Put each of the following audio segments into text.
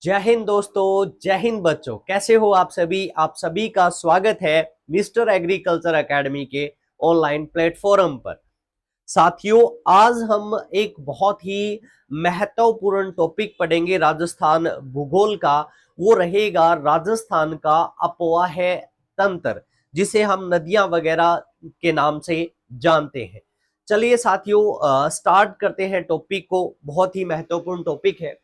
जय हिंद दोस्तों, जय हिंद बच्चों। कैसे हो आप सभी? आप सभी का स्वागत है मिस्टर एग्रीकल्चर एकेडमी के ऑनलाइन प्लेटफॉर्म पर। साथियों, आज हम एक बहुत ही महत्वपूर्ण टॉपिक पढ़ेंगे राजस्थान भूगोल का। वो रहेगा राजस्थान का अपवाह तंत्र, जिसे हम नदियां वगैरह के नाम से जानते हैं। चलिए साथियों, स्टार्ट करते हैं टॉपिक को। बहुत ही महत्वपूर्ण टॉपिक है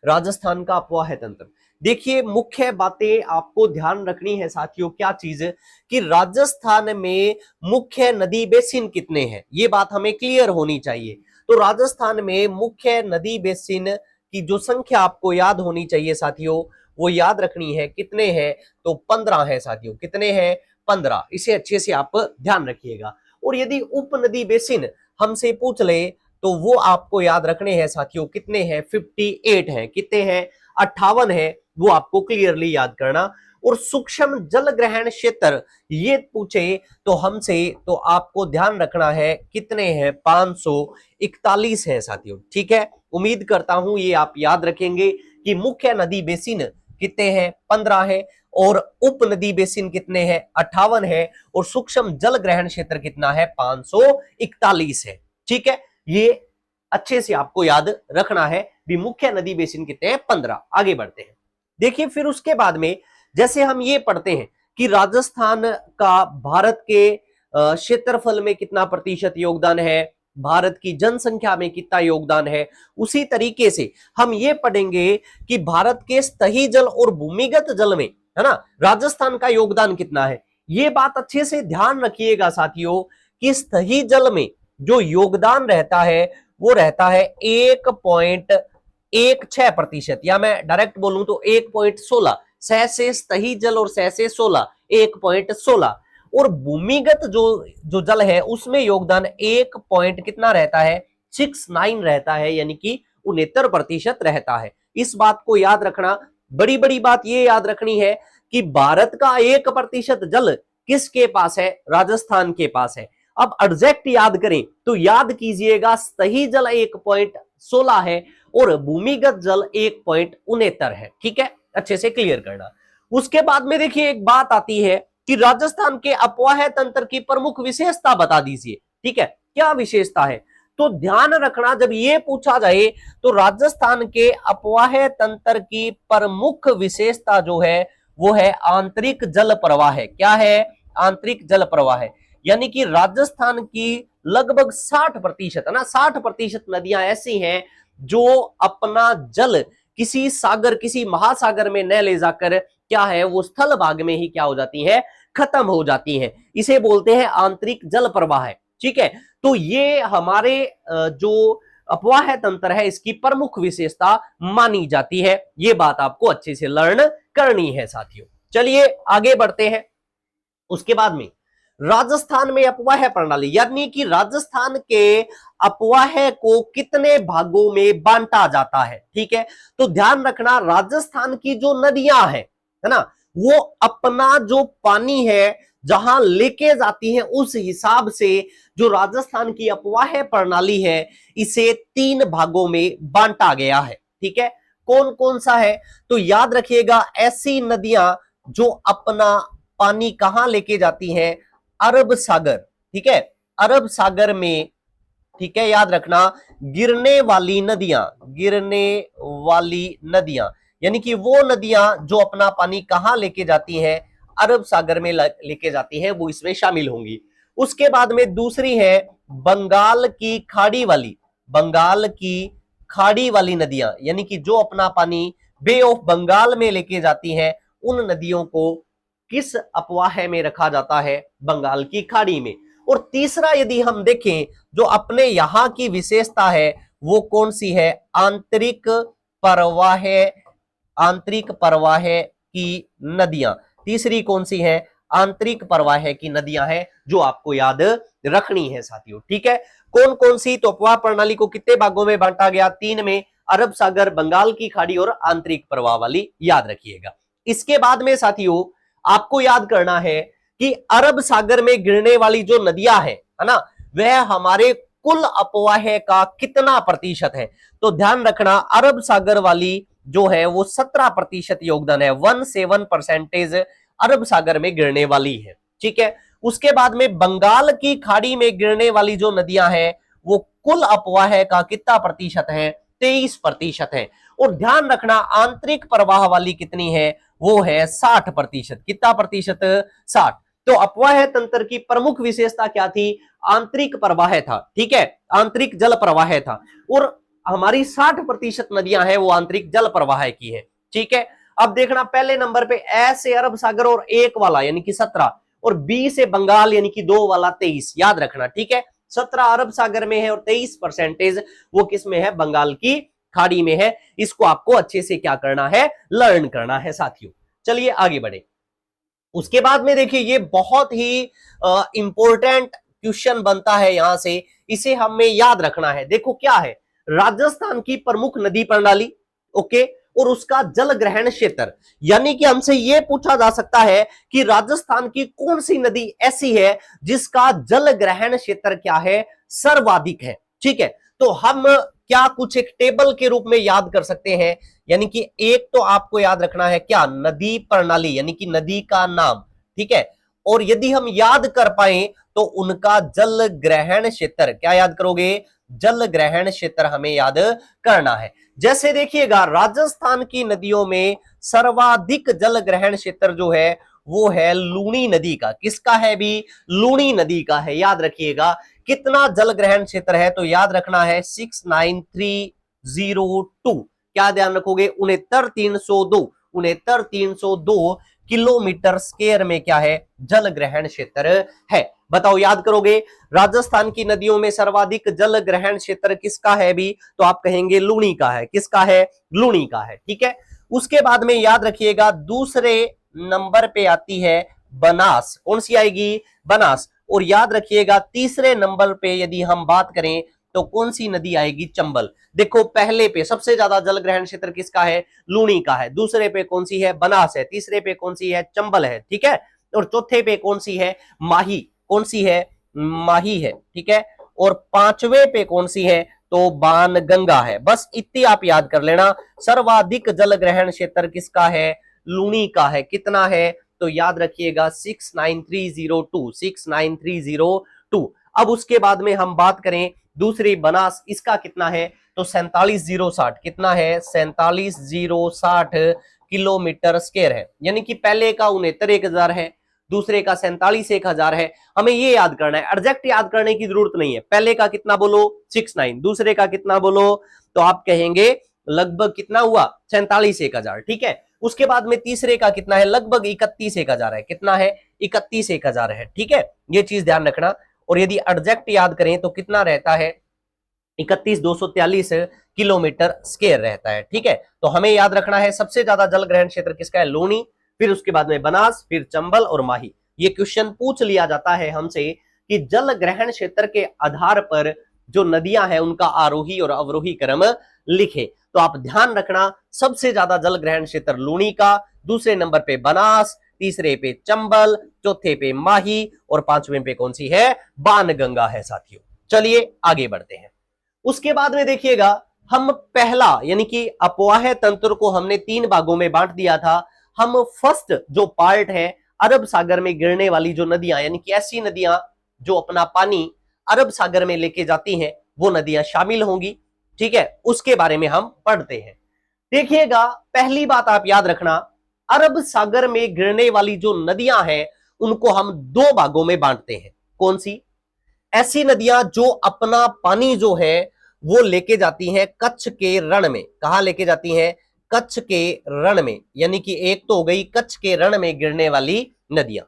राजस्थान का अपवाह तंत्र। देखिए, मुख्य बातें आपको ध्यान रखनी है साथियों। क्या चीज कि राजस्थान में मुख्य नदी बेसिन कितने हैं, ये बात हमें क्लियर होनी चाहिए। तो राजस्थान में मुख्य नदी बेसिन की जो संख्या आपको याद होनी चाहिए साथियों, वो याद रखनी है। कितने हैं? तो 15 है साथियों। कितने हैं? 15। इसे अच्छे से आप ध्यान रखिएगा। और यदि उप नदी बेसिन हमसे पूछ ले तो वो आपको याद रखने हैं साथियों। कितने हैं? 58 हैं। कितने हैं? 58 है। वो आपको क्लियरली याद करना। और सूक्ष्म जल ग्रहण क्षेत्र ये पूछे तो हमसे, तो आपको ध्यान रखना है कितने हैं? 541 है साथियों। ठीक है, उम्मीद करता हूं ये आप याद रखेंगे कि मुख्य नदी बेसिन कितने हैं? 15 है। और उप नदी बेसिन कितने हैं? 58 है। और सूक्ष्म जल ग्रहण क्षेत्र कितना है? 541 है। ठीक है, ये अच्छे से आपको याद रखना है भी। मुख्य नदी बेसिन कितने हैं? 15। आगे बढ़ते हैं। देखिए, फिर उसके बाद में जैसे हम ये पढ़ते हैं कि राजस्थान का भारत के क्षेत्रफल में कितना प्रतिशत योगदान है, भारत की जनसंख्या में कितना योगदान है, उसी तरीके से हम ये पढ़ेंगे कि भारत के सतही जल और भूमिगत जल में, है ना, राजस्थान का योगदान कितना है। ये बात अच्छे से ध्यान रखिएगा साथियों कि सतही जल में जो योगदान रहता है वो रहता है 1.16%, या मैं डायरेक्ट बोलूं तो 1.16। सह से सतही जल और सह से 16, 1.16। और भूमिगत जो जो जल है उसमें योगदान 1 पॉइंट कितना रहता है? 69 रहता है, यानी कि 69% रहता है। इस बात को याद रखना। बड़ी बड़ी बात ये याद रखनी है कि भारत का 1% जल किसके पास है? राजस्थान के पास है। अब एग्जैक्ट याद करें तो याद कीजिएगा, सही जल 1.16 है और भूमिगत जल 1.69 है। ठीक है, अच्छे से क्लियर करना। उसके बाद में देखिए, एक बात आती है कि राजस्थान के अपवाह तंत्र की प्रमुख विशेषता बता दीजिए। ठीक है, क्या विशेषता है? तो ध्यान रखना, जब ये पूछा जाए तो राजस्थान के अपवाह तंत्र की प्रमुख विशेषता जो है वो है आंतरिक जल प्रवाह। क्या है? आंतरिक जल प्रवाह। यानी कि राजस्थान की लगभग 60% है ना, 60% नदियां ऐसी हैं जो अपना जल किसी सागर, किसी महासागर में न ले जाकर क्या है, वो स्थल भाग में ही क्या हो जाती है? खत्म हो जाती हैं। इसे बोलते हैं आंतरिक जल प्रवाह। ठीक है, तो ये हमारे जो अपवाह तंत्र है इसकी प्रमुख विशेषता मानी जाती है। ये बात आपको अच्छे से लर्न करनी है साथियों। चलिए आगे बढ़ते हैं। उसके बाद में राजस्थान में अपवाह प्रणाली, यानी कि राजस्थान के अपवाह को कितने भागों में बांटा जाता है। ठीक है, तो ध्यान रखना, राजस्थान की जो नदियां हैं, है ना, वो अपना जो पानी है जहां लेके जाती हैं, उस हिसाब से जो राजस्थान की अपवाह प्रणाली है इसे 3 भागों में बांटा गया है। ठीक है, कौन कौन सा है? तो याद रखिएगा, ऐसी नदियां जो अपना पानी कहां लेके जाती हैं? अरब सागर। ठीक है, अरब सागर में, ठीक है, याद रखना, गिरने वाली नदियां, गिरने वाली नदियां, यानी कि वो नदियां जो अपना पानी कहां लेके जाती हैं? अरब सागर में लेके जाती हैं, वो इसमें शामिल होंगी। उसके बाद में दूसरी है बंगाल की खाड़ी वाली, बंगाल की खाड़ी वाली नदियां, यानी कि जो अपना पानी बे ऑफ बंगाल में लेके जाती हैं, उन नदियों को किस अपवाह में रखा जाता है? बंगाल की खाड़ी में। और तीसरा यदि हम देखें, जो अपने यहां की विशेषता है वो कौन सी है? आंतरिक प्रवाह, आंतरिक प्रवाह की नदियां। तीसरी कौन सी है? आंतरिक प्रवाह की नदियां हैं, जो आपको याद रखनी है साथियों। ठीक है, कौन कौन सी? तो अपवाह प्रणाली को कितने भागों में बांटा गया? 3 में, अरब सागर, बंगाल की खाड़ी और आंतरिक प्रवाह वाली, याद रखिएगा। इसके बाद में साथियों आपको याद करना है कि अरब सागर में गिरने वाली जो नदियां हैं, है ना, वह हमारे कुल अपवाह का कितना प्रतिशत है? तो ध्यान रखना, अरब सागर वाली जो है वो 17% योगदान है, 17% अरब सागर में गिरने वाली है। ठीक है, उसके बाद में बंगाल की खाड़ी में गिरने वाली जो नदियां हैं वो कुल अपवाह का कितना प्रतिशत है, 23% है। और ध्यान रखना आंतरिक प्रवाह वाली कितनी है, वो है 60%। कितना प्रतिशत, 60। तो अपवाह तंत्र की प्रमुख विशेषता क्या थी, आंतरिक प्रवाह था। ठीक है, आंतरिक जल प्रवाह था, और हमारी 60% नदियां हैं वो आंतरिक जल प्रवाह की है। ठीक है, अब देखना पहले नंबर पे ए से अरब सागर और 1 वाला यानी कि 17, और बी से बंगाल यानी कि 2 वाला 23, याद रखना। ठीक है, 17 अरब सागर में है और 23% वो किस में है, बंगाल की खाड़ी में है। इसको आपको अच्छे से क्या करना है, लर्न करना है साथियों। चलिए आगे बढ़े। उसके बाद में देखिए ये बहुत ही इंपॉर्टेंट क्वेश्चन बनता है यहां से, इसे हमें याद रखना है। देखो क्या है, राजस्थान की प्रमुख नदी प्रणाली, ओके, और उसका जल ग्रहण क्षेत्र, यानी कि हमसे यह पूछा जा सकता है कि राजस्थान की कौन सी नदी ऐसी है जिसका जल ग्रहण क्षेत्र क्या है, सर्वाधिक है। ठीक है, तो हम क्या कुछ एक टेबल के रूप में याद कर सकते हैं, यानी कि एक तो आपको याद रखना है क्या, नदी प्रणाली यानी कि नदी का नाम। ठीक है, और यदि हम याद कर पाए तो उनका जल ग्रहण क्षेत्र, क्या याद करोगे, जल ग्रहण क्षेत्र हमें याद करना है। जैसे देखिएगा राजस्थान की नदियों में सर्वाधिक जल ग्रहण क्षेत्र जो है वो है लूणी नदी का। किसका है भी, लूणी नदी का है, याद रखिएगा। कितना जल ग्रहण क्षेत्र है, तो याद रखना है 69302। क्या ध्यान रखोगे, 69302 किलोमीटर स्क्वायर में क्या है, जल ग्रहण क्षेत्र है। बताओ याद करोगे, राजस्थान की नदियों में सर्वाधिक जल ग्रहण क्षेत्र किसका है भी, तो आप कहेंगे लूणी का है। किसका है, लूणी का है। ठीक है, उसके बाद में याद रखिएगा दूसरे नंबर पे आती है बनास। कौन सी आएगी, बनास। और याद रखिएगा तीसरे नंबर पे यदि हम बात करें तो कौन सी नदी आएगी, चंबल। देखो पहले पे सबसे ज्यादा जल ग्रहण क्षेत्र किसका है, लूणी का है। दूसरे पे कौन सी है, बनास है। तीसरे पे कौन सी है, चंबल है। ठीक है, और चौथे पे कौन सी है, माही। कौन सी है, माही है। ठीक है, और पांचवे पे कौन सी है, तो बाण गंगा है। बस इतनी आप याद कर लेना। सर्वाधिक जल ग्रहण क्षेत्र किसका है, लूणी का है। कितना है, तो याद रखिएगा 69302। अब उसके बाद में हम बात करें दूसरी बनास, इसका कितना है, तो 47,060। कितना है, 47,060 किलोमीटर स्क्वायर है। यानी कि पहले का 69,1000 है, दूसरे का 47,1000 है। हमें ये याद करना है, एग्जैक्ट याद करने की जरूरत नहीं है। पहले का कितना बोलो, 69, दूसरे का कितना बोलो, तो आप कहेंगे लगभग कितना हुआ, 47,1000। ठीक है, उसके बाद में तीसरे का कितना है, लगभग 31,1000 है। कितना है, 31,1000 है। ठीक है, ये चीज ध्यान रखना। और यदि एग्जैक्ट याद करें तो कितना रहता है, 31,243 किलोमीटर स्क्वायर रहता है। ठीक है, तो हमें याद रखना है सबसे ज्यादा जल ग्रहण क्षेत्र किसका है, लूणी, फिर उसके बाद में बनास, फिर चंबल और माही। ये क्वेश्चन पूछ लिया जाता है हमसे कि जल ग्रहण क्षेत्र के आधार पर जो नदियां हैं उनका आरोही और अवरोही क्रम लिखे। तो आप ध्यान रखना सबसे ज्यादा जल ग्रहण क्षेत्र लूणी का, दूसरे नंबर पे बनास, तीसरे पे चंबल, चौथे पे माही और पांचवें पे कौन सी है, बाणगंगा है साथियों। चलिए आगे बढ़ते हैं। उसके बाद में देखिएगा हम पहला यानी कि अपवाह तंत्र को हमने 3 भागों में बांट दिया था। हम फर्स्ट जो पार्ट है अरब सागर में गिरने वाली जो नदियां, यानी कि ऐसी नदियां जो अपना पानी अरब सागर में लेके जाती हैं, वो नदियां शामिल होंगी। ठीक है, उसके बारे में हम पढ़ते हैं। देखिएगा पहली बात आप याद रखना, अरब सागर में गिरने वाली जो नदियां हैं उनको हम 2 भागों में बांटते हैं। कौन सी, ऐसी नदियां जो अपना पानी जो है वो लेके जाती हैं कच्छ के रण में। कहां लेके जाती हैं, कच्छ के रण में। यानी कि एक तो हो गई कच्छ के रण में गिरने वाली नदियां।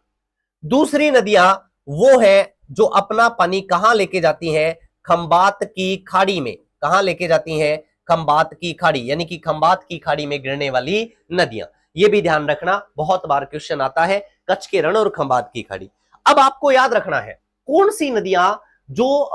दूसरी नदियां वो है जो अपना पानी कहां लेके जाती हैं, खंबात की खाड़ी में। कहां लेके जाती हैं, खंबात की खाड़ी, यानी कि खंबात की खाड़ी में गिरने वाली नदियां। ये भी ध्यान रखना, बहुत बार क्वेश्चन आता है, कच्छ के रण और खंबात की खाड़ी। अब आपको याद रखना है कौन सी नदियां जो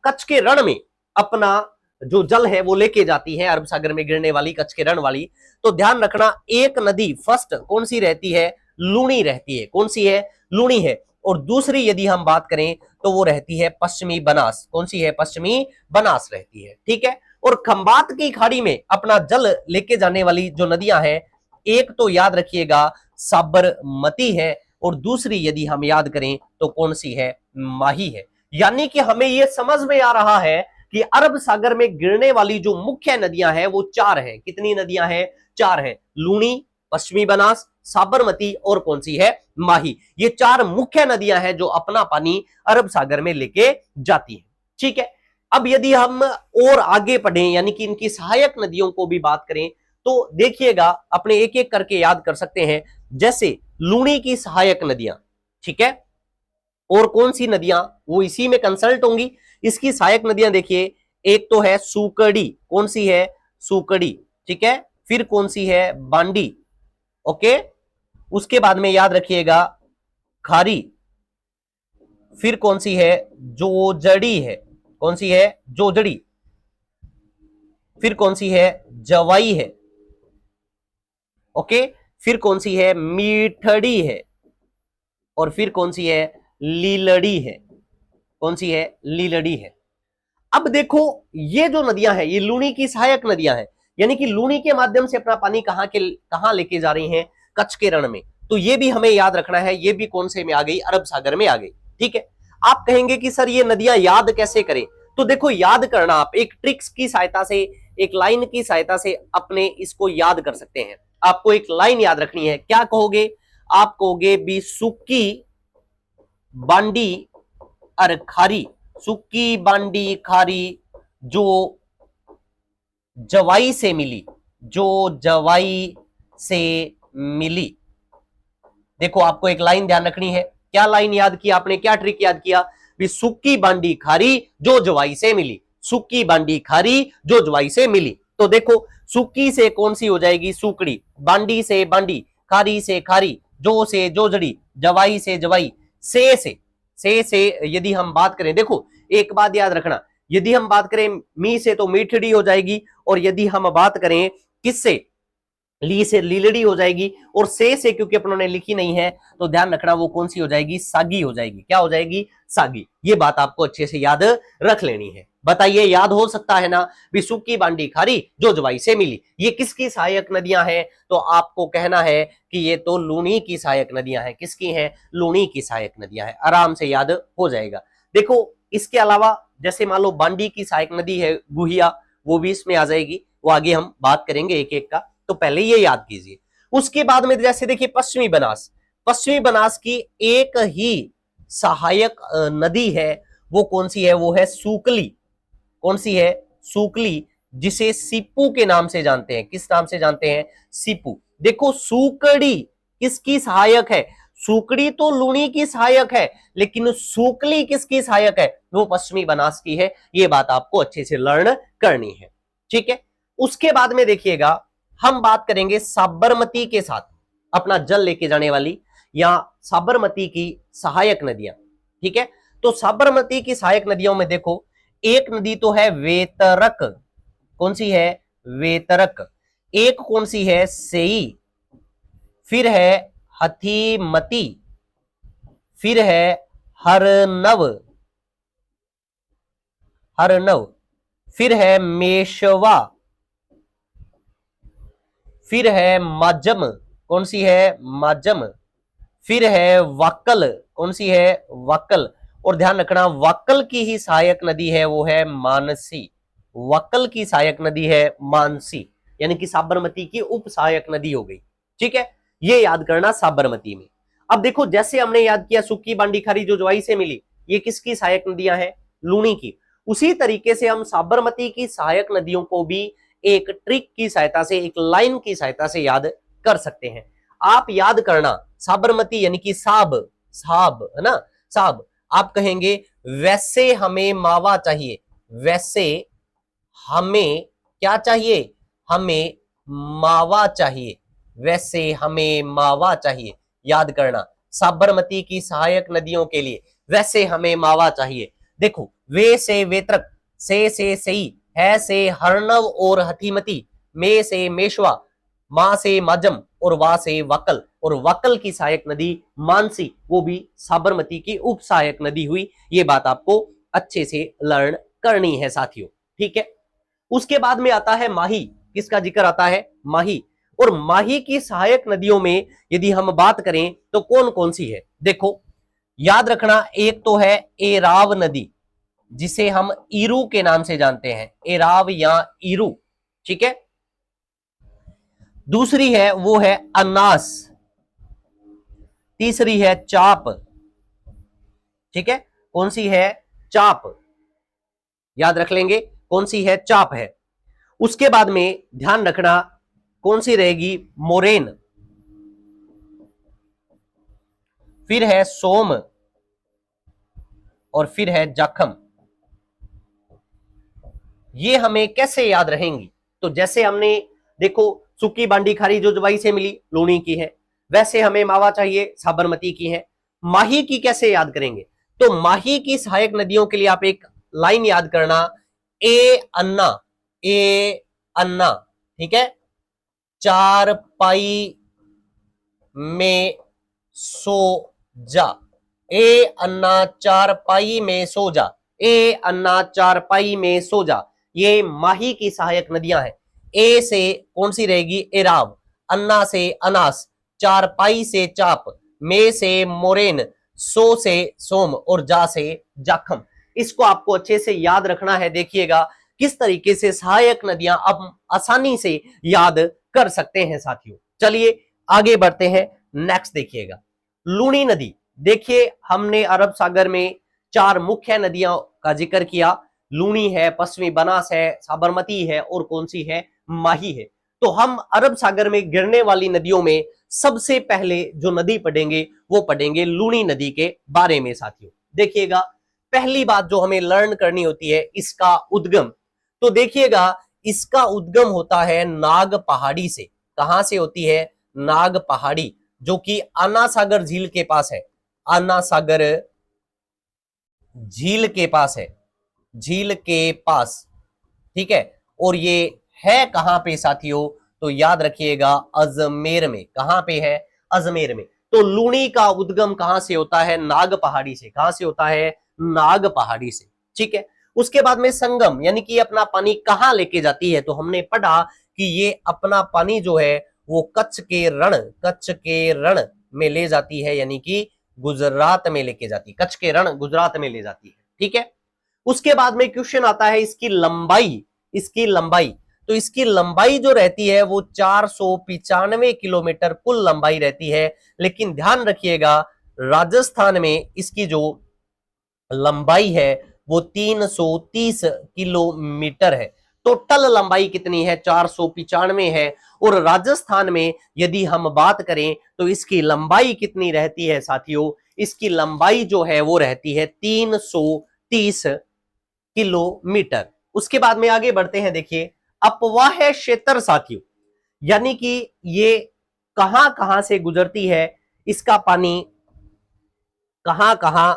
कच्छ के रण में अपना जो जल है वो लेके जाती है, अरब सागर में गिरने वाली कच्छ के रण वाली। तो ध्यान रखना एक नदी फर्स्ट कौन सी रहती है, लूणी रहती है। कौन सी है, लूणी है। और दूसरी यदि हम बात करें तो वो रहती है पश्चिमी बनास। कौन सी है, पश्चिमी बनास रहती है। ठीक है, और खंबात की खाड़ी में अपना जल लेके जाने वाली जो नदियां हैं, एक तो याद रखिएगा साबरमती है, और दूसरी यदि हम याद करें तो कौन सी है, माही है। यानी कि हमें यह समझ में आ रहा है कि अरब सागर में गिरने वाली जो मुख्य नदियां हैं वो चार हैं। कितनी नदियां हैं, चार हैं। लूनी, पश्चिमी बनास, साबरमती और कौन सी है, माही। ये चार मुख्य नदियां हैं जो अपना पानी अरब सागर में लेके जाती है। ठीक है, अब यदि हम और आगे बढ़े यानी कि इनकी सहायक नदियों को भी बात करें तो देखिएगा अपने एक एक करके याद कर सकते हैं। जैसे लूनी की सहायक नदियां, ठीक है, और कौन सी नदियां वो इसी में कंसल्ट होंगी। इसकी सहायक नदियां देखिए, एक तो है सूकड़ी, कौन सी है, सूकड़ी, ठीक है। फिर कौन सी है, बांडी, ओके। उसके बाद में याद रखिएगा खारी। फिर कौन सी है, जोजड़ी है, कौन सी है, जोजड़ी। फिर कौन सी है, जवाई है, ओके। फिर कौन सी है, मीठड़ी है, और फिर कौन सी है, लीलड़ी है, कौन सी है, लीलड़ी है। अब देखो ये जो नदियां हैं ये लूनी की सहायक नदियां हैं, यानी कि लूनी के माध्यम से अपना पानी कहां लेके जा रही हैं, कच्छ के रण में। तो ये भी हमें याद रखना है, ये भी कौन से में आ गई, अरब सागर में आ गई। ठीक है, आप कहेंगे कि सर ये नदियां याद कैसे करें। तो देखो याद करना आप एक ट्रिक्स की सहायता से, एक लाइन की सहायता से अपने इसको याद कर सकते हैं। आपको एक लाइन याद रखनी है, क्या कहोगे, आप कहोगे भी सुक्की बांडी और खारी, सुक्की बांडी खारी जो जवाई से मिली, जो जवाई से मिली। देखो आपको एक लाइन ध्यान रखनी है, क्या लाइन याद किया आपने, क्या ट्रिक याद किया, भी सुक्की बांडी खारी जो जवाई से मिली, सुक्की बांडी खारी जो जवाई से मिली। तो देखो सुक्की से कौन सी हो जाएगी, सुकड़ी, बांडी से बांडी, खारी से खारी, जो से जोजड़ी, जवाई से जवाई, से यदि हम बात करें, देखो एक बात याद रखना, यदि हम बात करें मी से तो मीठड़ी हो जाएगी, और यदि हम बात करें किससे, ली से लीलड़ी हो जाएगी, और से क्योंकि अपनों ने लिखी नहीं है तो ध्यान रखना वो कौन सी हो जाएगी, सागी हो जाएगी। क्या हो जाएगी, सागी। ये बात आपको अच्छे से याद रख लेनी है। बताइए याद हो सकता है ना, भी सुक्की बांडी खारी जो जवाई से मिली, ये किसकी सहायक नदियां हैं, तो आपको कहना है कि ये तो लूनी की सहायक नदियां हैं। किसकी हैं, लूनी की सहायक नदियां हैं, आराम से याद हो जाएगा। देखो इसके अलावा जैसे मान लो बांडी की सहायक नदी है गुहिया, वो भी इसमें आ जाएगी, वो आगे हम बात करेंगे एक एक का, तो पहले ये याद कीजिए। उसके बाद में जैसे देखिए पश्चिमी बनास, पश्चिमी बनास की एक ही सहायक नदी है, वो कौन सी है, वो है सूकली, कौन सी है, सूकली, जिसे सीपू के नाम से जानते हैं। किस नाम से जानते हैं, सीपू। देखो सूकड़ी किसकी सहायक है, सूकड़ी तो लूनी की सहायक है, लेकिन सूकली किसकी सहायक है, वो पश्चिमी बनास की है। ये बात आपको अच्छे से लर्न करनी है, ठीक है। उसके बाद में देखिएगा हम बात करेंगे साबरमती के साथ अपना जल लेके जाने वाली या साबरमती की सहायक नदियां, ठीक है। तो साबरमती की सहायक नदियों में देखो एक नदी तो है वेतरक, कौन सी है, वेतरक। एक कौन सी है, सेई। फिर है हथीमती, फिर है हरनव, हरनव। फिर है मेशवा, फिर है माजम, कौन सी है, माजम। फिर है वाकल, कौन सी है, वाकल। और ध्यान रखना वाकल की ही सहायक नदी है वो है मानसी, वाकल की सहायक नदी है मानसी, यानी कि साबरमती की उप सहायक नदी हो गई, ठीक है। ये याद करना साबरमती में। अब देखो जैसे हमने याद किया सुक्की बांडी खारी जो जवाई से मिली, ये किसकी सहायक नदियां हैं, लूनी की। उसी तरीके से हम साबरमती की सहायक नदियों को भी एक ट्रिक की सहायता से, एक लाइन की सहायता से याद कर सकते हैं। आप याद करना साबरमती यानी कि साब, साब है ना, साब। आप कहेंगे वैसे हमें मावा चाहिए, वैसे हमें क्या चाहिए, हमें मावा चाहिए, वैसे हमें मावा चाहिए। याद करना साबरमती की सहायक नदियों के लिए वैसे हमें मावा चाहिए। देखो वे से वेत्रक, से सई, है से हरनव और हथीमती, में से मेशवा, मां से माजम और वा से वाकल। और वाकल की सहायक नदी मानसी, वो भी साबरमती की उप सहायक नदी हुई। ये बात आपको अच्छे से लर्न करनी है साथियों, ठीक है। उसके बाद में आता है माही, किसका जिक्र आता है? माही। और माही की सहायक नदियों में यदि हम बात करें तो कौन कौन सी है? देखो याद रखना, एक तो है एराव नदी, जिसे हम ईरू के नाम से जानते हैं, एराव या ईरू, ठीक है। दूसरी है वो है अनास, तीसरी है चाप, ठीक है। कौन सी है? चाप, याद रख लेंगे कौन सी है? चाप है। उसके बाद में ध्यान रखना कौन सी रहेगी? मोरेन, फिर है सोम, और फिर है जाखम। ये हमें कैसे याद रहेंगी? तो जैसे हमने देखो सुक्की बांडी खारी जो जवाई से मिली, लूणी की है, वैसे हमें मावा चाहिए, साबरमती की है। माही की कैसे याद करेंगे? तो माही की सहायक नदियों के लिए आप एक लाइन याद करना, ए अन्ना, ए अन्ना, ठीक है। चार पाई में सो जा, ए अन्ना चार पाई में सो जा, ए अन्ना चार पाई में सो जा, ये माही की सहायक नदियां हैं। ए से कौन सी रहेगी? एराव, अन्ना से अनास, चार पाई से चाप, में से मोरेन, सो से सोम, और जा से जाखम। इसको आपको अच्छे से याद रखना है। देखिएगा किस तरीके से सहायक नदियां आप आसानी से याद कर सकते हैं साथियों। चलिए आगे बढ़ते हैं। नेक्स्ट देखिएगा लूणी नदी। देखिए हमने अरब सागर में चार मुख्य नदियों का जिक्र किया, लूणी है, पश्चिमी बनास है, साबरमती है, और कौन सी है? माही है। तो हम अरब सागर में गिरने वाली नदियों में सबसे पहले जो नदी पढ़ेंगे वो पढ़ेंगे लूणी नदी के बारे में साथियों। देखिएगा पहली बात जो हमें लर्न करनी होती है, इसका उद्गम। तो देखिएगा इसका उद्गम होता है नाग पहाड़ी से। कहां से होती है? नाग पहाड़ी, जो कि अन्ना सागर झील के पास है, अन्ना सागर झील के पास है, झील के पास, ठीक है। और ये है कहां पे साथियों? तो याद रखिएगा अजमेर में। कहां पे है? अजमेर में। तो लूणी का उद्गम कहां से होता है? नाग पहाड़ी से। कहां से होता है? नाग पहाड़ी से, ठीक है। उसके बाद में संगम, यानी कि अपना पानी कहां लेके जाती है? तो हमने पढ़ा कि ये अपना पानी जो है वो कच्छ के रण में ले जाती है, यानी कि गुजरात में लेके जाती है, कच्छ के रण गुजरात में ले जाती है, ठीक है। उसके बाद में क्वेश्चन आता है इसकी लंबाई, इसकी लंबाई। तो इसकी लंबाई जो रहती है वो 495 किलोमीटर कुल लंबाई रहती है। लेकिन ध्यान रखिएगा राजस्थान में इसकी जो लंबाई है वो 330 किलोमीटर है। टोटल लंबाई कितनी है? 495 है। और राजस्थान में यदि हम बात करें तो इसकी लंबाई कितनी रहती है साथियों? इसकी लंबाई जो है वो रहती है 330 किलोमीटर। उसके बाद में आगे बढ़ते हैं। देखिए अपवाह क्षेत्र साथियों, यानी कि ये कहां कहां से गुजरती है, इसका पानी कहां कहां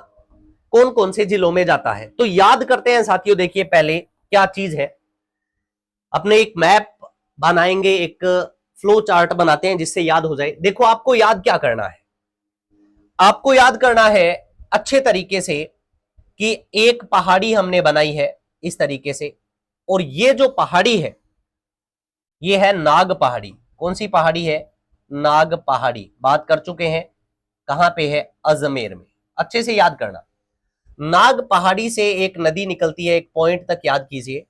कौन कौन से जिलों में जाता है। तो याद करते हैं साथियों। देखिए पहले क्या चीज है, अपने एक मैप बनाएंगे, एक फ्लो चार्ट बनाते हैं जिससे याद हो जाए। देखो आपको याद क्या करना है? आपको याद करना है अच्छे तरीके से कि एक पहाड़ी हमने बनाई है इस तरीके से, और ये जो पहाड़ी है ये है नाग पहाड़ी। कौन सी पहाड़ी है? नाग पहाड़ी। बात कर चुके हैं, कहां पे है? अजमेर में। अच्छे से याद करना, नाग पहाड़ी से एक नदी निकलती है, एक पॉइंट तक याद कीजिए,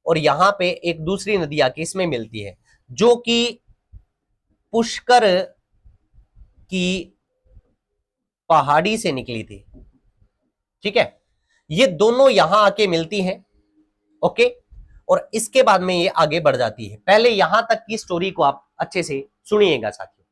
और यहां पे एक दूसरी नदी आके इसमें मिलती है जो कि पुष्कर की पहाड़ी से निकली थी, ठीक है। ये दोनों यहां आके मिलती हैं, ओके। और इसके बाद में ये आगे बढ़ जाती है। पहले यहां तक की स्टोरी को आप अच्छे से सुनिएगा साथियों।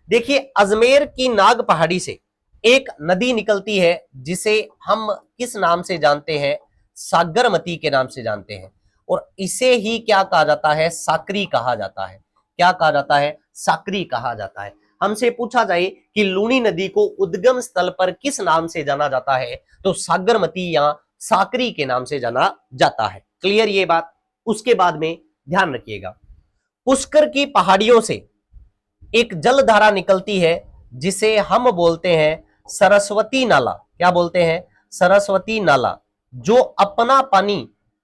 देखिए अजमेर की नाग पहाड़ी से एक नदी निकलती है जिसे हम किस नाम से जानते हैं? सागरमती के नाम से जानते हैं। और इसे ही क्या कहा जाता है? साकरी कहा जाता है। क्या कहा जाता है? साकरी कहा जाता है। हमसे पूछा जाए कि लूणी नदी को उद्गम स्थल पर किस नाम से जाना जाता है, तो सागरमती या साकरी के नाम से जाना जाता है। क्लियर ये बात? उसके बाद में ध्यान रखिएगा, पुष्कर की पहाड़ियों से एक जलधारा निकलती है जिसे हम बोलते हैं सरस्वती नाला। क्या बोलते हैं? सरस्वती नाला, जो अपना पानी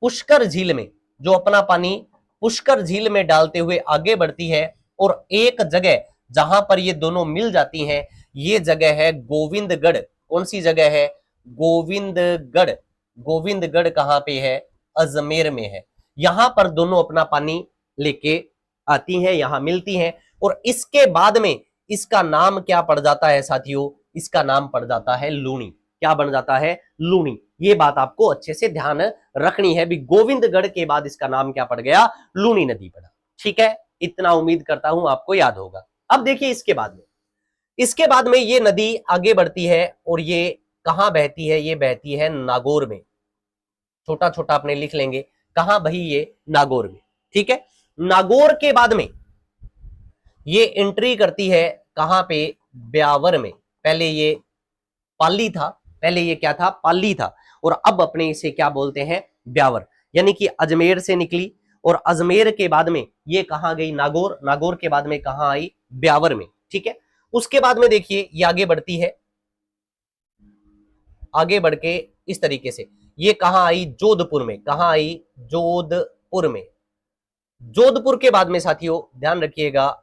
पुष्कर झील में जो अपना पानी पुष्कर झील में डालते हुए आगे बढ़ती है, और एक जगह जहां पर ये दोनों मिल जाती हैं, ये जगह है गोविंदगढ़। कौन सी जगह है? गोविंदगढ़। गोविंदगढ़ कहां पे है? अजमेर में है। यहां पर दोनों अपना पानी लेके आती हैं, यहां मिलती हैं, और इसके बाद में इसका नाम क्या पड़ जाता है साथियों? इसका नाम पड़ जाता है लूनी। क्या बन जाता है? लूनी। ये बात आपको अच्छे से ध्यान रखनी है भी, गोविंदगढ़ के बाद इसका नाम क्या पड़ गया? लूनी नदी पड़ा। ठीक है, इतना उम्मीद करता हूं आपको याद होगा। अब देखिए इसके बाद में ये नदी आगे बढ़ती है, और ये कहां बहती है? ये बहती है नागौर में। छोटा छोटा अपने लिख लेंगे, कहां बही? ये नागौर में। ठीक है, नागौर के बाद में ये एंट्री करती है कहां पे? ब्यावर में। पहले ये पाली था, पहले ये क्या था? पाली था, और अब अपने इसे क्या बोलते हैं? ब्यावर। यानी कि अजमेर से निकली, और अजमेर के बाद में ये कहां गई? नागौर। नागौर के बाद में कहां आई? ब्यावर में। ठीक है, उसके बाद में देखिए ये आगे बढ़ती है, आगे बढ़ के इस तरीके से ये कहां आई? जोधपुर में। कहां आई? जोधपुर में। जोधपुर के बाद में साथियों ध्यान रखिएगा,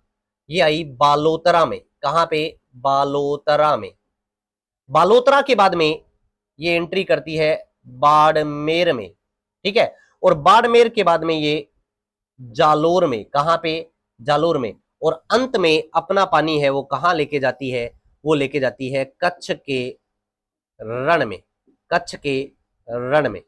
ये आई बालोतरा में। कहां पे? बालोतरा में। बालोतरा के बाद में ये एंट्री करती है बाड़मेर में। ठीक है, और बाड़मेर के बाद में ये जालोर में। कहां पे? जालोर में। और अंत में अपना पानी है वो कहां लेके जाती है? वो लेके जाती है कच्छ के रण में। कच्छ के रण में।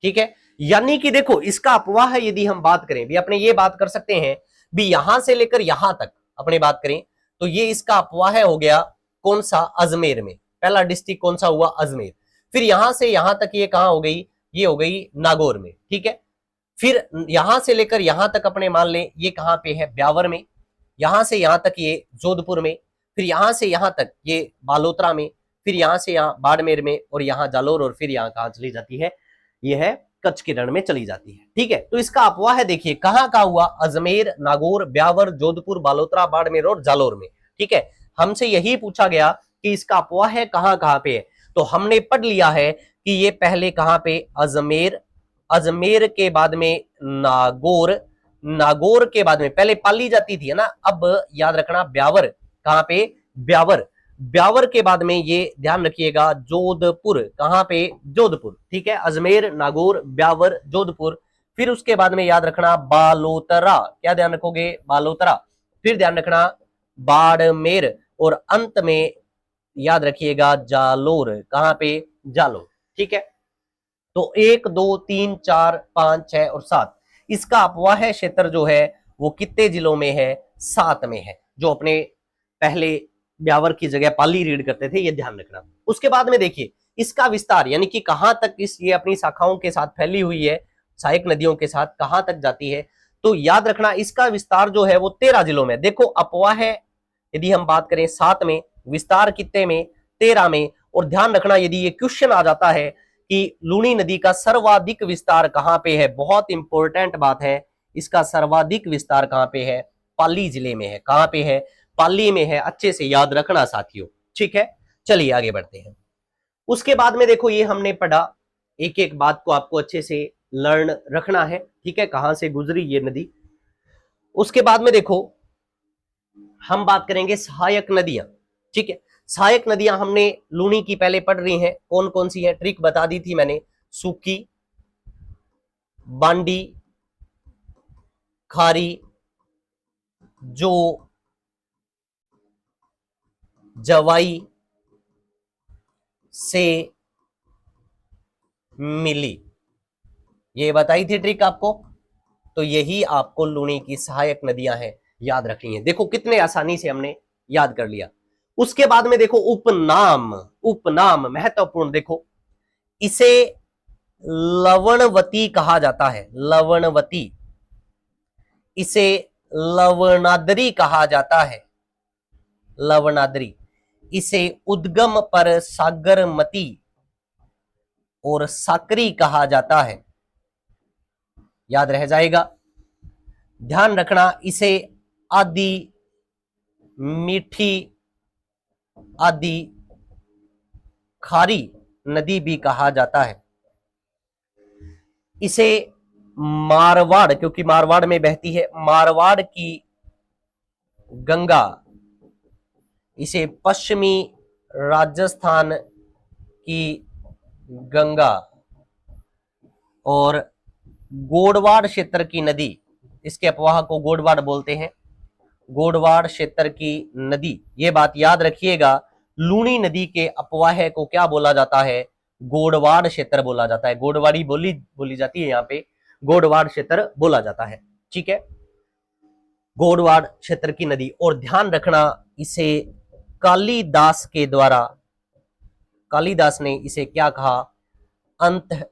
ठीक है, यानी कि देखो इसका अपवाह है, यदि हम बात करें भी, अपने ये बात कर सकते हैं भी, यहां से लेकर यहां तक अपने बात करें तो ये इसका अपवाह हो गया कौन सा? अजमेर में। पहला डिस्ट्रिक्ट कौन सा हुआ? अजमेर। फिर यहां से यहां तक ये कहां हो गई? ये हो गई नागौर में। ठीक है, फिर यहां से लेकर यहां तक अपने मान लें ये कहां पे है? ब्यावर में। यहां से यहां तक ये जोधपुर में। फिर यहां से यहां तक ये बालोतरा में। फिर यहां से यहां बाड़मेर में, और यहां जालोर, और फिर यहां कहां चली जाती है? ये है कच्छ के रण में चली जाती है। ठीक है, तो इसका अपवाह है देखिए कहां का हुआ? अजमेर, नागौर, ब्यावर, जोधपुर, बालोतरा, बाड़मेर और जालोर में। ठीक है, हमसे यही पूछा गया कि इसका अपवाह है कहां कहां पे है, तो हमने पढ़ लिया है कि ये पहले कहां पे? अजमेर। अजमेर के बाद में नागौर। नागौर के बाद में पहले पाली जाती थी है ना, अब याद रखना ब्यावर। कहां पे? ब्यावर। ब्यावर के बाद में ये ध्यान रखिएगा जोधपुर। कहां पे? जोधपुर। ठीक है, अजमेर, नागौर, ब्यावर, जोधपुर। फिर उसके बाद में याद रखना बालोतरा। क्या ध्यान रखोगे? बालोतरा। फिर ध्यान रखना बाड़मेर, और अंत में याद रखिएगा जालोर। कहां पे? जालोर। ठीक है, तो 1 2 3 4 5 6 और 7, इसका अपवाह क्षेत्र जो है वो कितने जिलों में है? 7 में है। जो अपने पहले ब्यावर की जगह पाली रीड करते थे, ये ध्यान रखना। उसके बाद में देखिए इसका विस्तार, यानी कि कहां तक इस ये अपनी शाखाओं के साथ फैली हुई है, सहायक नदियों के साथ कहां तक जाती है, तो याद रखना इसका विस्तार जो है वो 13 जिलों में। देखो अपवाह है यदि हम बात करें 7 में, विस्तार कितने में? 13 में। और ध्यान रखना यदि ये क्वेश्चन आ जाता है कि लूनी नदी का सर्वाधिक विस्तार कहां पे है, बहुत इंपॉर्टेंट बात है, इसका सर्वाधिक विस्तार कहां पे है? पाली जिले में है। कहां पे है? पाली में है। अच्छे से याद रखना साथियों। ठीक है, चलिए आगे बढ़ते हैं। उसके बाद में देखो ये हमने पढ़ा, एक एक बात को आपको अच्छे से लर्न रखना है। ठीक है, कहां से गुजरी ये नदी। उसके बाद में देखो हम बात करेंगे सहायक नदियां। ठीक है, सहायक नदियां हमने लूनी की पहले पढ़ रही हैं, कौन कौन सी है? ट्रिक बता दी थी मैंने, सूकी, बांडी, खारी, जो, जवाई, से, मिली। ये बताई थी ट्रिक आपको, तो यही आपको लूनी की सहायक नदियां हैं, याद रखनी है। देखो कितने आसानी से हमने याद कर लिया। उसके बाद में देखो उपनाम। उपनाम महत्वपूर्ण, देखो इसे लवणवती कहा जाता है। लवणवती। इसे लवणाद्री कहा जाता है। लवणाद्री। इसे उद्गम पर सागरमती और साकरी कहा जाता है। याद रह जाएगा। ध्यान रखना इसे आदि मीठी, आदि खारी नदी भी कहा जाता है। इसे मारवाड़, क्योंकि मारवाड़ में बहती है, मारवाड़ की गंगा, इसे पश्चिमी राजस्थान की गंगा, और गोडवाड़ क्षेत्र की नदी, इसके अपवाह को गोडवाड़ बोलते हैं, गोडवाड़ क्षेत्र की नदी, ये बात याद रखिएगा। लूनी नदी के अपवाह को क्या बोला जाता है? गोडवाड़ क्षेत्र बोला जाता है। गोडवाड़ी बोली जाती है, यहाँ पे गोडवाड़ क्षेत्र बोला जाता है। ठीक है, गोडवाड़ क्षेत्र की नदी। और ध्यान रखना, इसे कालिदास के द्वारा, कालिदास ने इसे क्या कहा? अंत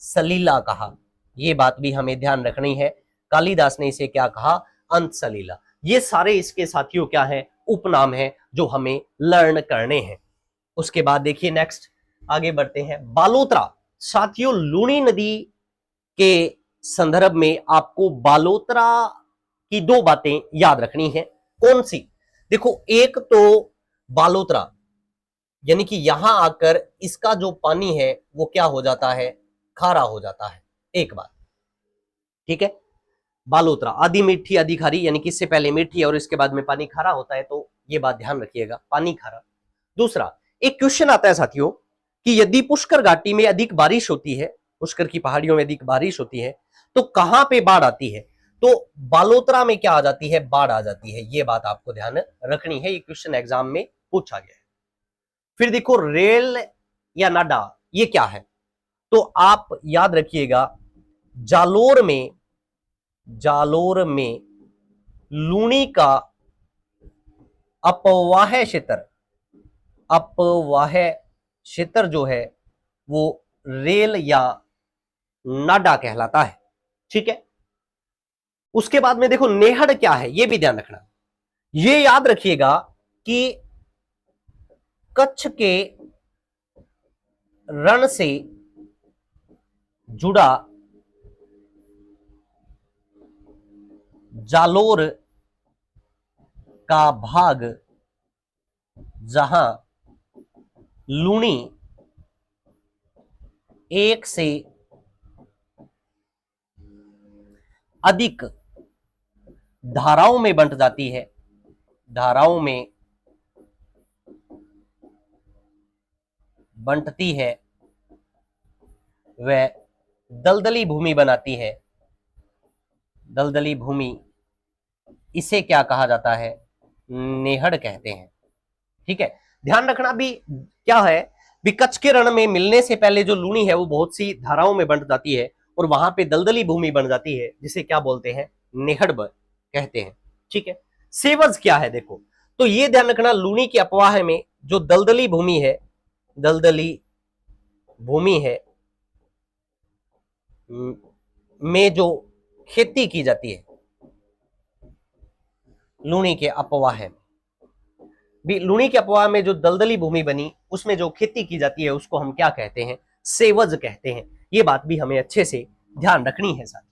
सलीला कहा। ये बात भी हमें ध्यान रखनी है, कालिदास ने इसे क्या कहा? अंत सलीला। ये सारे इसके साथियों क्या है? उपनाम है, जो हमें लर्न करने हैं। उसके बाद देखिए नेक्स्ट आगे बढ़ते हैं। बालोतरा, साथियों लूनी नदी के संदर्भ में आपको बालोतरा की दो बातें याद रखनी है। कौन सी? देखो, एक तो बालोतरा यानी कि यहां आकर इसका जो पानी है वो क्या हो जाता है? खारा हो जाता है, एक बात। ठीक है, बालोतरा आधी मीठी आधी खारी, यानी कि इससे पहले मीठी और इसके बाद में पानी खारा होता है, तो ये बात ध्यान रखिएगा, पानी खारा। दूसरा, एक क्वेश्चन आता है साथियों कि यदि पुष्कर घाटी में अधिक बारिश होती है, पुष्कर की पहाड़ियों में अधिक बारिश होती है, तो कहां पे बाढ़ आती है? तो बालोतरा में क्या आ जाती है? बाढ़ आ जाती है। ये बात आपको ध्यान रखनी है, ये क्वेश्चन एग्जाम में पूछा गया है। फिर देखो, रेल या नाडा, ये क्या है? तो आप याद रखिएगा, जालोर में लूनी का अपवाह क्षेत्र जो है वो रेल या नाडा कहलाता है। ठीक है, उसके बाद में देखो नेहड़ क्या है, ये भी ध्यान रखना। ये याद रखिएगा कि कच्छ के रण से जुड़ा जालोर का भाग, जहां लूनी एक से अधिक धाराओं में बंट जाती है, धाराओं में बंटती है, वह दलदली भूमि बनाती है। दलदली भूमि, इसे क्या कहा जाता है? नेहड़ कहते हैं। ठीक है, ध्यान रखना भी क्या है भी, कच्छ के रण में मिलने से पहले जो लूनी है वो बहुत सी धाराओं में बंट जाती है और वहां पे दलदली भूमि बन जाती है, जिसे क्या बोलते हैं? नेहड़ कहते हैं। ठीक है, सेवज क्या है? देखो, तो ये ध्यान रखना, लूनी के अपवाह में जो दलदली भूमि है, दलदली भूमि है में जो खेती की जाती है, लूनी के अपवाह में भी, लूनी के अपवाह में जो दलदली भूमि बनी उसमें जो खेती की जाती है उसको हम क्या कहते हैं? सेवज कहते हैं। ये बात भी हमें अच्छे से ध्यान रखनी है साथ।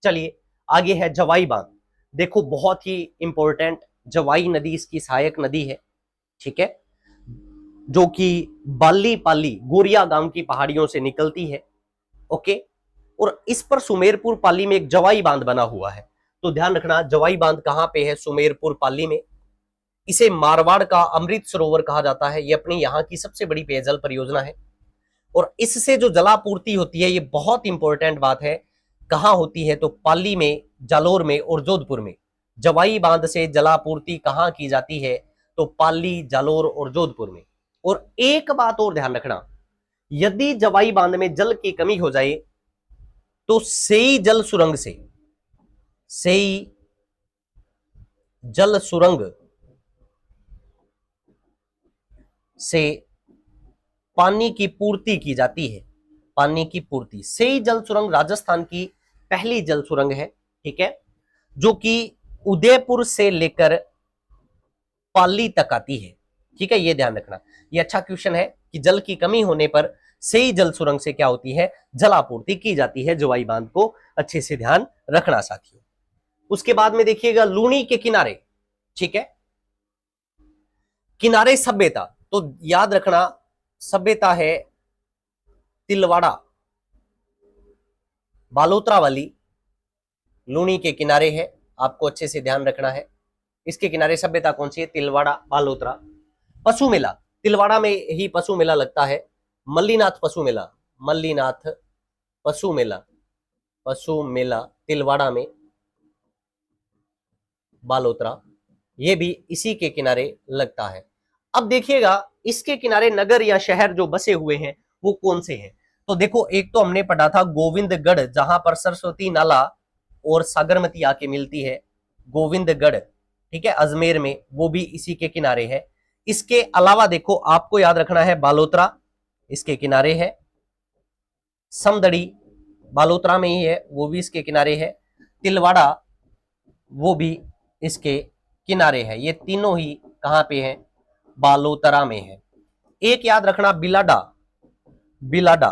चलिए आगे है जवाई बांध। देखो, बहुत ही इंपॉर्टेंट, जवाई नदी इसकी सहायक नदी है। ठीक है, जो कि बाली पाली गोरिया गांव की पहाड़ियों से निकलती है। ओके, और इस पर सुमेरपुर पाली में एक जवाई बांध बना हुआ है। तो ध्यान रखना, जवाई बांध कहां पे है? सुमेरपुर पाली में। इसे मारवाड़ का अमृत सरोवर कहा जाता है। ये अपनी यहाँ की सबसे बड़ी पेयजल परियोजना है और इससे जो जलापूर्ति होती है, ये बहुत इंपॉर्टेंट बात है, कहां होती है? तो पाली में, जालोर में और जोधपुर में। जवाई बांध से जलापूर्ति कहां की जाती है? तो पाली, जालोर और जोधपुर में। और एक बात और ध्यान रखना, यदि जवाई बांध में जल की कमी हो जाए तो सेई जल सुरंग से पानी की पूर्ति की जाती है। पानी की पूर्ति, सेई जल सुरंग राजस्थान की पहली जल सुरंग है। ठीक है, जो कि उदयपुर से लेकर पाली तक आती है। ठीक है, ये ध्यान रखना, ये अच्छा क्वेश्चन है कि जल की कमी होने पर सेई जल सुरंग से क्या होती है? जलापूर्ति की जाती है। जवाई बांध को अच्छे से ध्यान रखना साथियों। उसके बाद में देखिएगा लूनी के किनारे। ठीक है, किनारे सभ्यता, तो याद रखना सभ्यता है तिलवाड़ा, बालोतरा वाली, लूनी के किनारे है, आपको अच्छे से ध्यान रखना है। इसके किनारे सभ्यता कौन सी है? तिलवाड़ा, बालोतरा। पशु मेला, तिलवाड़ा में ही पशु मेला लगता है। मल्लीनाथ पशु मेला, मल्लीनाथ पशु मेला, पशु मेला तिलवाड़ा में, बालोतरा, ये भी इसी के किनारे लगता है। अब देखिएगा इसके किनारे नगर या शहर जो बसे हुए हैं वो कौन से हैं? तो देखो, एक तो हमने पढ़ा था गोविंदगढ़, जहां पर सरस्वती नाला और सागरमती आके मिलती है, गोविंदगढ़, ठीक है, अजमेर में, वो भी इसी के किनारे है। इसके अलावा देखो आपको याद रखना है बालोतरा इसके किनारे है, समदड़ी बालोतरा में ही है, वो भी इसके किनारे है, तिलवाड़ा वो भी इसके किनारे है। ये तीनों ही कहां पे हैं? बालोतरा में है। एक याद रखना बिलाडा, बिलाडा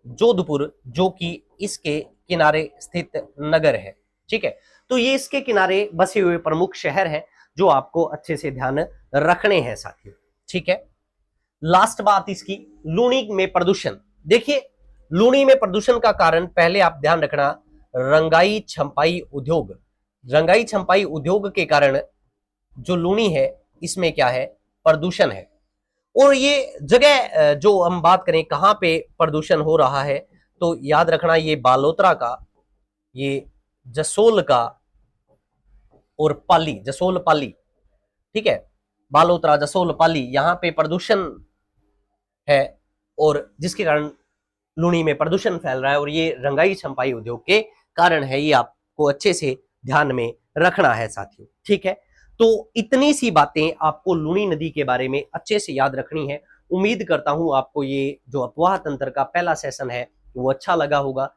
जोधपुर, जो कि इसके किनारे स्थित नगर है, ठीक है। तो ये इसके किनारे बसे हुए प्रमुख शहर हैं जो आपको अच्छे से ध्यान रखने हैं साथियों, ठीक है। लास्ट बात इसकी, लूनी में प्रदूषण। देखिए, लूनी में प्रदूषण का कारण पहले आप ध्यान रखना, रंगाई छंपाई उद्योग, रंगाई छंपाई उद्योग के कारण जो लूनी है इसमें क्या है? प्रदूषण है। और ये जगह जो हम बात करें कहां पे प्रदूषण हो रहा है, तो याद रखना ये बालोतरा का, ये जसोल का और पाली, जसोल पाली, ठीक है, बालोतरा जसोल पाली, यहां पे प्रदूषण है और जिसके कारण लूनी में प्रदूषण फैल रहा है, और ये रंगाई छंपाई उद्योग के कारण है। ये आपको अच्छे से ध्यान में रखना है साथियों, ठीक है। तो इतनी सी बातें आपको लूनी नदी के बारे में अच्छे से याद रखनी है। उम्मीद करता हूं आपको ये जो अपवाह तंत्र का पहला सेशन है वो अच्छा लगा होगा।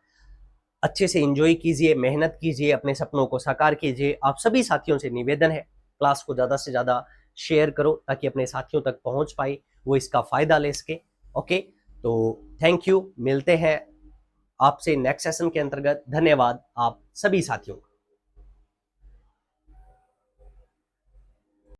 अच्छे से एंजॉय कीजिए, मेहनत कीजिए, अपने सपनों को साकार कीजिए। आप सभी साथियों से निवेदन है, क्लास को ज्यादा से ज्यादा शेयर करो ताकि अपने साथियों तक पहुंच पाए, वो इसका फायदा ले सके। ओके, तो थैंक यू, मिलते हैं आपसे नेक्स्ट सेशन के अंतर्गत। धन्यवाद आप सभी साथियों का।